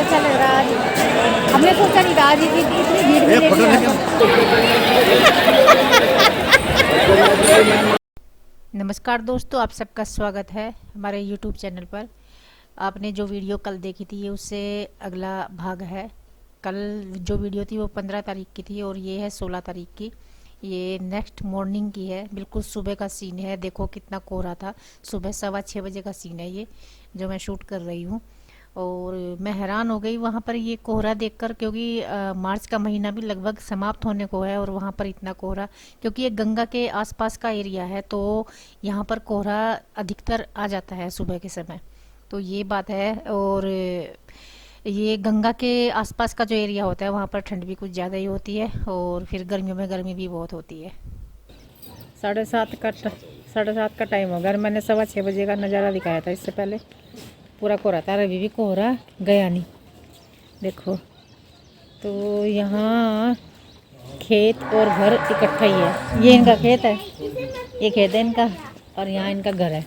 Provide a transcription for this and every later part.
अच्छा लग रहा आज। हमने सोचा नहीं था आज इतनी भीड़ मिलेगी। नमस्कार दोस्तों, आप सबका स्वागत है हमारे YouTube चैनल पर। आपने जो वीडियो कल देखी थी ये उससे अगला भाग है। कल जो वीडियो थी वो 15 तारीख की थी और ये है 16 तारीख की। ये नेक्स्ट मॉर्निंग की है, बिल्कुल सुबह का सीन है। देखो कितना कोहरा था, सुबह 6:15 बजे का सीन है ये जो मैं शूट कर रही हूँ। और मैं हैरान हो गई वहाँ पर ये कोहरा देखकर, क्योंकि मार्च का महीना भी लगभग समाप्त होने को है और वहाँ पर इतना कोहरा, क्योंकि ये गंगा के आसपास का एरिया है तो यहाँ पर कोहरा अधिकतर आ जाता है सुबह के समय। तो ये बात है। और ये गंगा के आसपास का जो एरिया होता है वहाँ पर ठंड भी कुछ ज़्यादा ही होती है और फिर गर्मियों में गर्मी भी बहुत होती है। 7:30 का टाइम हो गया। मैंने 6:15 बजे का नज़ारा दिखाया था, इससे पहले पूरा कोहरा था। अभी भी कोहरा गया नहीं, देखो। तो यहाँ खेत और घर इकट्ठा ही है। ये इनका खेत है, ये खेत है इनका, और यहाँ इनका घर है।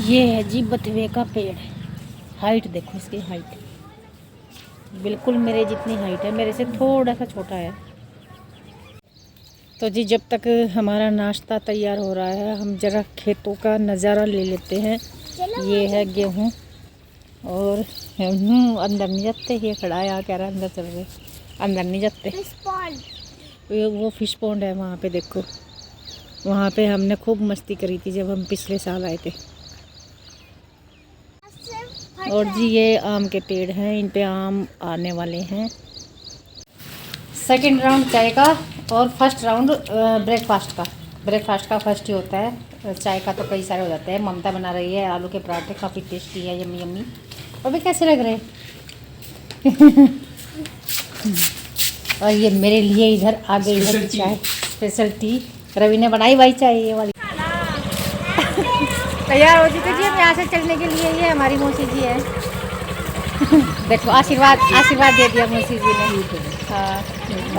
ये है जी बथुए का पेड़। हाइट देखो इसकी, हाइट बिल्कुल मेरे जितनी हाइट है, मेरे से थोड़ा सा छोटा है। तो जी जब तक हमारा नाश्ता तैयार हो रहा है हम जरा खेतों का नज़ारा ले लेते हैं। ये है गेहूँ और अंदर नहीं जाते। ये खड़ा है, यहाँ कह रहा है अंदर चल रहे, अंदर नहीं जाते। वो फिश पॉन्ड है वहाँ पे, देखो वहाँ पे हमने खूब मस्ती करी थी जब हम पिछले साल आए थे। और जी ये आम के पेड़ हैं, इन पे आम आने वाले हैं। सेकंड राउंड चाय का और फर्स्ट राउंड ब्रेकफास्ट का फर्स्ट ही होता है। चाय का तो कई सारे हो जाते हैं। ममता बना रही है आलू के पराठे, काफ़ी टेस्टी है, यम्मी यम्मी। और भी कैसे लग रहे और ये मेरे लिए इधर आ गई है चाय, स्पेशल टी रवि ने बनाई भाई चाय ये वाली। तैयार हो चुके जी हम यहाँ से चलने के लिए। ये हमारी मौसी जी है। देखो आशीर्वाद दे दिया मौसी जी ने। हाँ,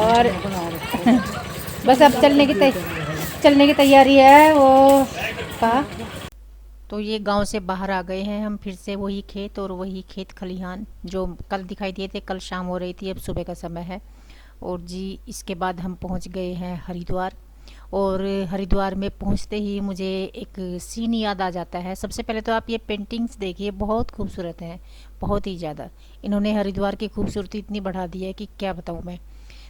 और बस अब चलने की तैयारी है वो कहा। तो ये गांव से बाहर आ गए हैं हम फिर से। वही खेत और वही खेत खलिहान जो कल दिखाई दिए थे। कल शाम हो रही थी, अब सुबह का समय है। और जी इसके बाद हम पहुंच गए हैं हरिद्वार। और हरिद्वार में पहुंचते ही मुझे एक सीन याद आ जाता है। सबसे पहले तो आप ये पेंटिंग्स देखिए, बहुत खूबसूरत हैं, बहुत ही ज़्यादा। इन्होंने हरिद्वार की खूबसूरती इतनी बढ़ा दी है कि क्या बताऊँ मैं।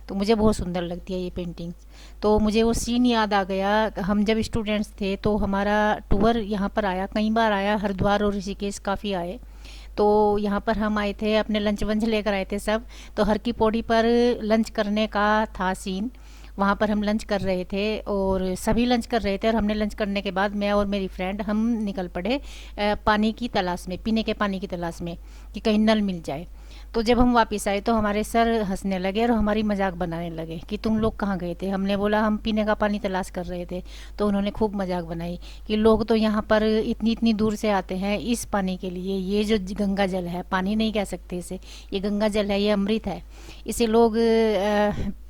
तो मुझे बहुत सुंदर लगती है ये पेंटिंग्स। तो मुझे वो सीन याद आ गया। हम जब स्टूडेंट्स थे तो हमारा टूर यहाँ पर आया, कई बार आया, हरिद्वार और ऋषिकेश काफ़ी आए। तो यहाँ पर हम आए थे, अपने लंच वंच लेकर आए थे सब। तो हर की पौड़ी पर लंच करने का था सीन। वहाँ पर हम लंच कर रहे थे और सभी लंच कर रहे थे। और हमने लंच करने के बाद मैं और मेरी फ्रेंड हम निकल पड़े पानी की तलाश में, पीने के पानी की तलाश में, कि कहीं नल मिल जाए। तो जब हम वापस आए तो हमारे सर हंसने लगे और हमारी मजाक बनाने लगे कि तुम लोग कहाँ गए थे। हमने बोला हम पीने का पानी तलाश कर रहे थे। तो उन्होंने खूब मजाक बनाई कि लोग तो यहाँ पर इतनी इतनी दूर से आते हैं इस पानी के लिए। ये जो गंगा जल है, पानी नहीं कह सकते इसे, ये गंगा जल है, ये अमृत है। इसे लोग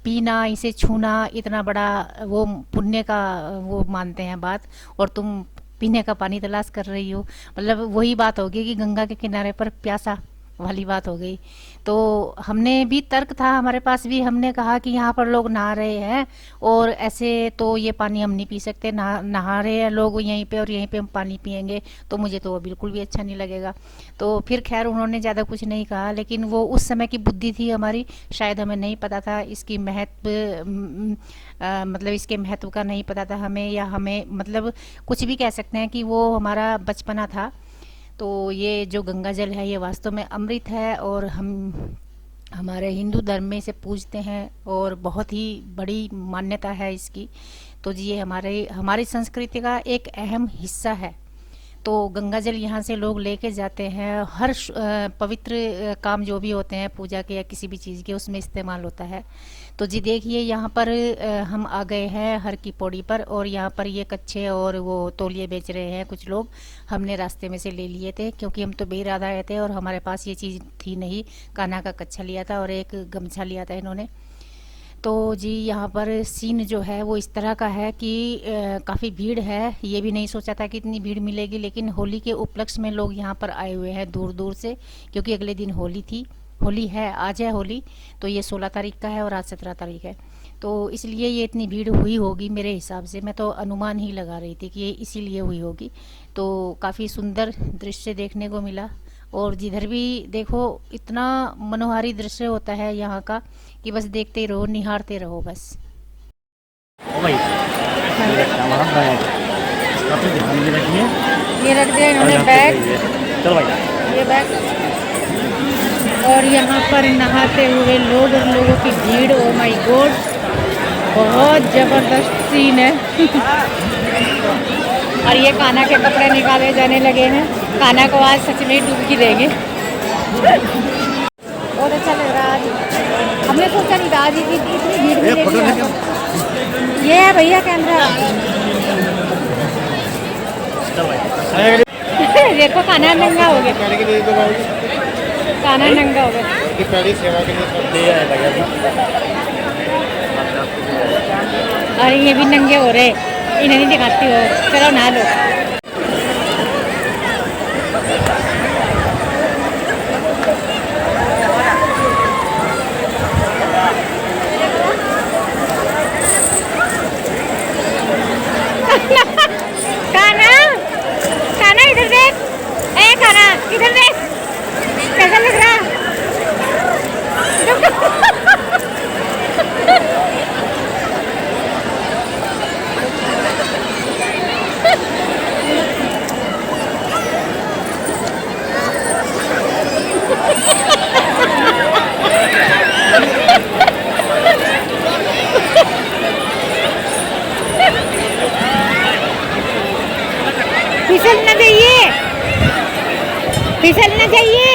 पीना, इसे छूना इतना बड़ा वो पुण्य का वो मानते हैं बात, और तुम पीने का पानी तलाश कर रही हो। मतलब वही बात होगी कि गंगा के किनारे पर प्यासा वाली बात हो गई। तो हमने भी तर्क था हमारे पास भी, हमने कहा कि यहाँ पर लोग नहा रहे हैं और ऐसे तो ये पानी हम नहीं पी सकते। नहा रहे हैं लोग यहीं पे और यहीं पे हम पानी पियेंगे तो मुझे तो बिल्कुल भी अच्छा नहीं लगेगा। तो फिर खैर उन्होंने ज़्यादा कुछ नहीं कहा, लेकिन वो उस समय की बुद्धि थी हमारी, शायद हमें नहीं पता था इसकी मतलब इसके महत्व का नहीं पता था हमें, या हमें मतलब कुछ भी कह सकते हैं कि वो हमारा बचपना था। तो ये जो गंगा जल है ये वास्तव में अमृत है और हम हमारे हिंदू धर्म में इसे पूजते हैं और बहुत ही बड़ी मान्यता है इसकी। तो जी ये हमारी संस्कृति का एक अहम हिस्सा है। तो गंगा जल यहाँ से लोग लेके जाते हैं, हर पवित्र काम जो भी होते हैं पूजा के या किसी भी चीज़ के उसमें इस्तेमाल होता है। तो जी देखिए यहाँ पर हम आ गए हैं हर की पौड़ी पर, और यहाँ पर ये कच्छे और वो तौलिए बेच रहे हैं कुछ लोग। हमने रास्ते में से ले लिए थे क्योंकि हम तो बेरादा आए थे और हमारे पास ये चीज़ थी नहीं। कान्हा का कच्छा लिया था और एक गमछा लिया था इन्होंने। तो जी यहाँ पर सीन जो है वो इस तरह का है कि काफ़ी भीड़ है। ये भी नहीं सोचा था कि इतनी भीड़ मिलेगी, लेकिन होली के उपलक्ष्य में लोग यहाँ पर आए हुए हैं दूर दूर से, क्योंकि अगले दिन होली थी, होली है, आज है होली। तो ये 16 तारीख का है और आज 17 तारीख है, तो इसलिए ये इतनी भीड़ हुई होगी मेरे हिसाब से। मैं तो अनुमान ही लगा रही थी कि ये इसीलिए हुई होगी। तो काफ़ी सुंदर दृश्य देखने को मिला, और जिधर भी देखो इतना मनोहारी दृश्य होता है यहाँ का कि बस देखते ही रहो, निहारते रहो बस। ओ भाई, ये रखा हमारा बैग, काफी ध्यान में रखिए। ये रख दिया इन्होंने बैग, चलो भाई, ये बैग। और यहाँ पर नहाते हुए लोग और लोगों की भीड़, ओ माय गॉड, बहुत ज़बरदस्त सीन है। और ये कान्हा के कपड़े निकाले जाने लगे हैं। कान्हा को आज सच में डुबकी देंगे। बहुत अच्छा लग रहा है आज। हमने सोचा नहीं था आज इतनी भीड़ मिलेगी। ये है भैया कैमरा। देखो कान्हा नंगा हो गया, कान्हा नंगा हो गया। और ये भी नंगे हो रहे, इन्हें नहीं दिखाती हो। चलो नहा लो। कान्हा, कान्हा इधर देख, ए कान्हा इधर देख, कैसा लग रहा? फिसलना चाहिए, फिसलना चाहिए।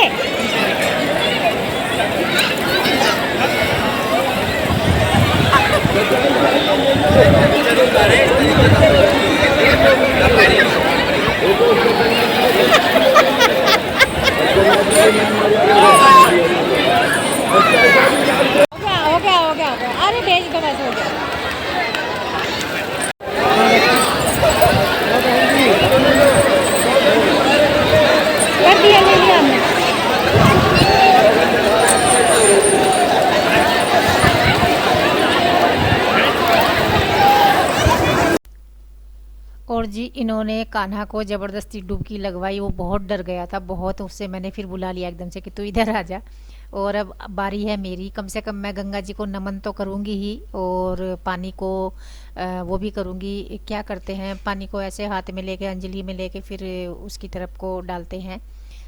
हो गया। अरे भेज दो, बस हो गया। कर दिया, ले लिया हमने। और जी इन्होंने कान्हा को ज़बरदस्ती डुबकी लगवाई। वो बहुत डर गया था, बहुत। उससे मैंने फिर बुला लिया एकदम से कि तू इधर आ जा। और अब बारी है मेरी। कम से कम मैं गंगा जी को नमन तो करूँगी ही, और पानी को वो भी करूँगी। क्या करते हैं, पानी को ऐसे हाथ में लेके, अंजलि में लेके, फिर उसकी तरफ को डालते हैं।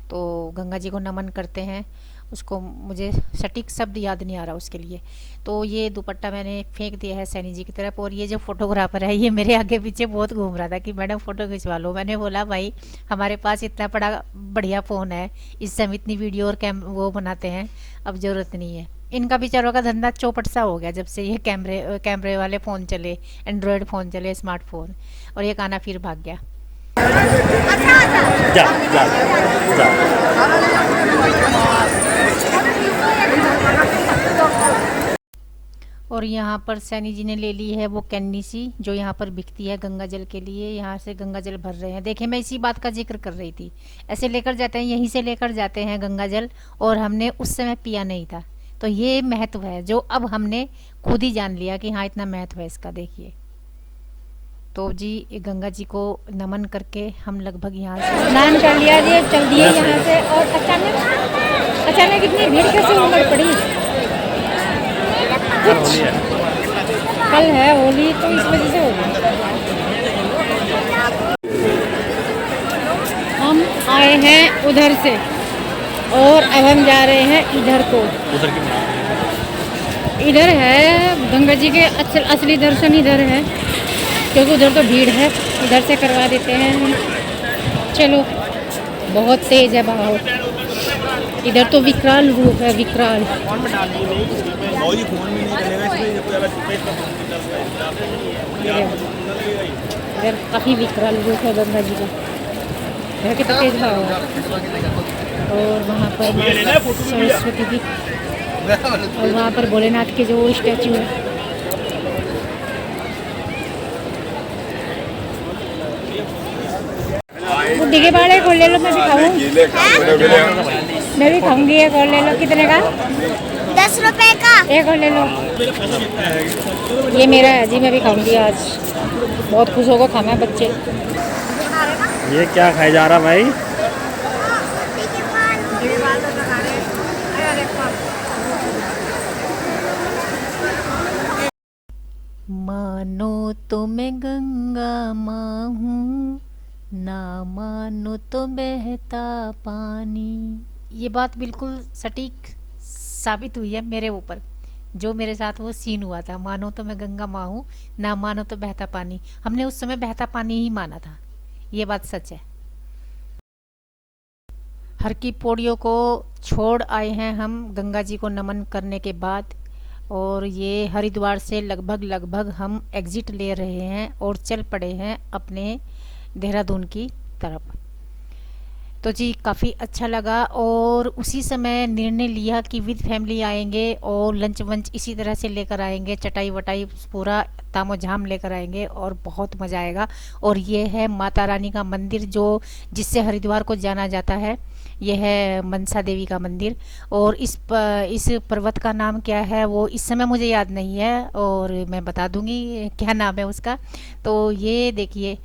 तो गंगा जी को नमन करते हैं। उसको मुझे सटीक शब्द याद नहीं आ रहा उसके लिए। तो ये दुपट्टा मैंने फेंक दिया है सैनी जी की तरफ। और ये जो फोटोग्राफर है ये मेरे आगे पीछे बहुत घूम रहा था कि मैडम फ़ोटो खिंचवा लो। मैंने बोला भाई हमारे पास इतना बड़ा बढ़िया फ़ोन है, इससे हम इतनी वीडियो और वो बनाते हैं, अब ज़रूरत नहीं है। इनका बेचारों का धंधा चौपट सा हो गया जब से ये कैमरे वाले फ़ोन चले, एंड्रॉयड फ़ोन चले, स्मार्टफोन। और ये कान्हा फिर भाग गया। जा जा जा। और यहाँ पर सैनी जी ने ले ली है वो कैनी सी जो यहाँ पर बिकती है गंगा जल के लिए। यहाँ से गंगा जल भर रहे हैं। देखिए मैं इसी बात का जिक्र कर रही थी। ऐसे लेकर जाते हैं, यहीं से लेकर जाते हैं गंगा जल, और हमने उस समय पिया नहीं था। तो ये महत्व है जो अब हमने खुद ही जान लिया कि हाँ इतना महत्व है इसका। देखिए तो जी गंगा जी को नमन करके हम लगभग यहाँ से स्नान कर लिया जी, चल दिए यहाँ से। और अचानक इतनी भीड़ कैसे उमड़ पड़ी? कल है होली तो इस वजह से होगी। हम आए हैं उधर से और अब हम जा रहे हैं इधर को। इधर है गंगा जी के असली दर्शन इधर है, क्योंकि उधर तो भीड़ है। इधर से करवा देते हैं हम। चलो बहुत तेज है बहाव। इधर तो विकराल रूप है, विकराल। इधर काफ़ी विकराल रूप है गंगा जी का। इधर कितना तेज बहाव है। और वहाँ पर सरस्वती जी, और वहाँ पर भोलेनाथ के जो स्टैचू है ठीक है बाड़े को ले लो, मैं भी खाऊं, मैं भी खाऊंगी। एक और ले लो, कितने का? 10 रुपए का। एक और ले लो। ये मेरा है जी, मैं भी खाऊंगी आज। बहुत खुश होकर खाना है बच्चे। ये क्या खाया जा रहा भाई? मानो तो मैं गंगा माँ हूँ, ना मानो तो बहता पानी। ये बात बिल्कुल सटीक साबित हुई है मेरे ऊपर। जो मेरे साथ वो सीन हुआ था, मानो तो मैं गंगा माँ हूँ, ना मानो तो बहता पानी। हमने उस समय बहता पानी ही माना था। ये बात सच है। हर की पौड़ियों को छोड़ आए हैं हम गंगा जी को नमन करने के बाद, और ये हरिद्वार से लगभग हम एग्जिट ले रहे हैं और चल पड़े हैं अपने देहरादून की तरफ। तो जी काफ़ी अच्छा लगा, और उसी समय निर्णय लिया कि विद फैमिली आएंगे और लंच वंच इसी तरह से लेकर आएंगे, चटाई वटाई पूरा तामोझाम लेकर आएंगे और बहुत मज़ा आएगा। और ये है माता रानी का मंदिर, जो जिससे हरिद्वार को जाना जाता है। यह है मनसा देवी का मंदिर, और इस पर्वत का नाम क्या है वो इस समय मुझे याद नहीं है, और मैं बता दूंगी क्या नाम है उसका। तो ये देखिए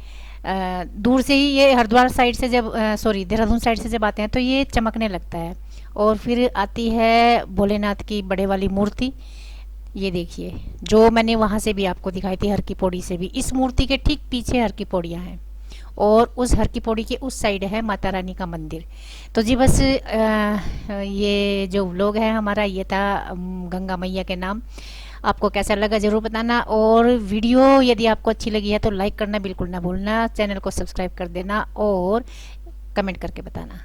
दूर से ही ये हरिद्वार साइड से जब सॉरी देहरादून साइड से जब आते हैं तो ये चमकने लगता है। और फिर आती है भोलेनाथ की बड़े वाली मूर्ति। ये देखिए, जो मैंने वहाँ से भी आपको दिखाई थी, हर की पौड़ी से भी। इस मूर्ति के ठीक पीछे हर की पौड़ियाँ हैं, और उस हर की पौड़ी के उस साइड है माता रानी का मंदिर। तो जी बस ये जो व्लॉग है हमारा, ये था गंगा मैया के नाम। आपको कैसा लगा ज़रूर बताना, और वीडियो यदि आपको अच्छी लगी है तो लाइक करना बिल्कुल ना भूलना, चैनल को सब्सक्राइब कर देना और कमेंट करके बताना।